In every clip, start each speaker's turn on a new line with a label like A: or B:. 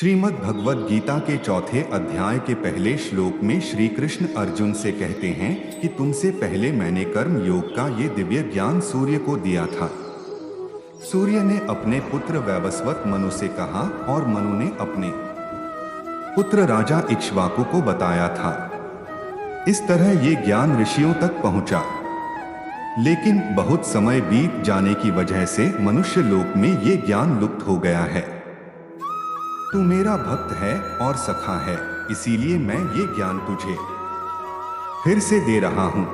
A: श्रीमद् भगवद गीता के चौथे अध्याय के पहले श्लोक में श्री कृष्ण अर्जुन से कहते हैं कि तुमसे पहले मैंने कर्म योग का ये दिव्य ज्ञान सूर्य को दिया था। सूर्य ने अपने पुत्र वैवस्वत मनु से कहा और मनु ने अपने पुत्र राजा इक्ष्वाकु को बताया था। इस तरह ये ज्ञान ऋषियों तक पहुंचा, लेकिन बहुत समय बीत जाने की वजह से मनुष्य लोक में ये ज्ञान लुप्त हो गया है। तू मेरा भक्त है और सखा है, इसीलिए मैं ये ज्ञान तुझे फिर से दे रहा हूं।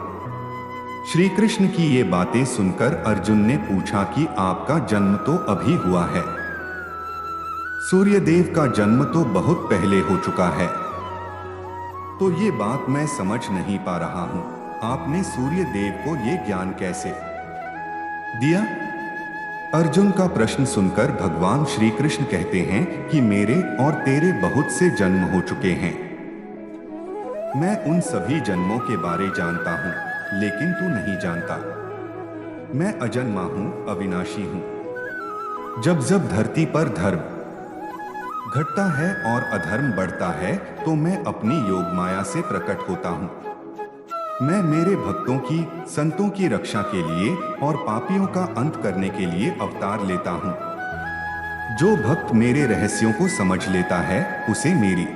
A: श्री कृष्ण की ये बातें सुनकर अर्जुन ने पूछा कि आपका जन्म तो अभी हुआ है, सूर्यदेव का जन्म तो बहुत पहले हो चुका है, तो ये बात मैं समझ नहीं पा रहा हूं। आपने सूर्यदेव को ये ज्ञान कैसे दिया? अर्जुन का प्रश्न सुनकर भगवान श्री कृष्ण कहते हैं कि मेरे और तेरे बहुत से जन्म हो चुके हैं। मैं उन सभी जन्मों के बारे जानता हूं, लेकिन तू नहीं जानता। मैं अजन्मा हूं, अविनाशी हूं। जब जब धरती पर धर्म घटता है और अधर्म बढ़ता है, तो मैं अपनी योग माया से प्रकट होता हूं। मैं मेरे भक्तों की, संतों की रक्षा के लिए और पापियों का अंत करने के लिए अवतार लेता हूं। जो भक्त मेरे रहस्यों को समझ लेता है, उसे मेरी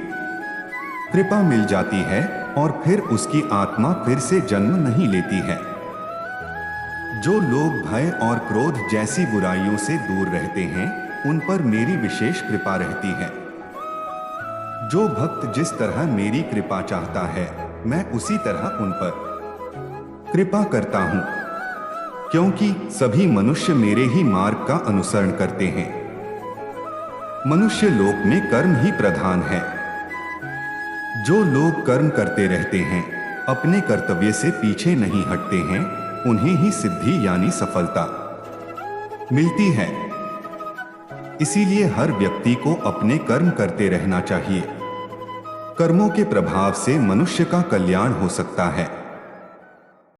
A: कृपा मिल जाती है और फिर उसकी आत्मा फिर से जन्म नहीं लेती है। जो लोग भय और क्रोध जैसी बुराइयों से दूर रहते हैं, उन पर मेरी विशेष कृपा रहती है। जो भक्त जिस तरह मेरी कृपा चाहता है, मैं उसी तरह उन पर कृपा करता हूं, क्योंकि सभी मनुष्य मेरे ही मार्ग का अनुसरण करते हैं। मनुष्य लोक में कर्म ही प्रधान है। जो लोग कर्म करते रहते हैं, अपने कर्तव्य से पीछे नहीं हटते हैं, उन्हें ही सिद्धि यानी सफलता मिलती है। इसीलिए हर व्यक्ति को अपने कर्म करते रहना चाहिए। कर्मों के प्रभाव से मनुष्य का कल्याण हो सकता है।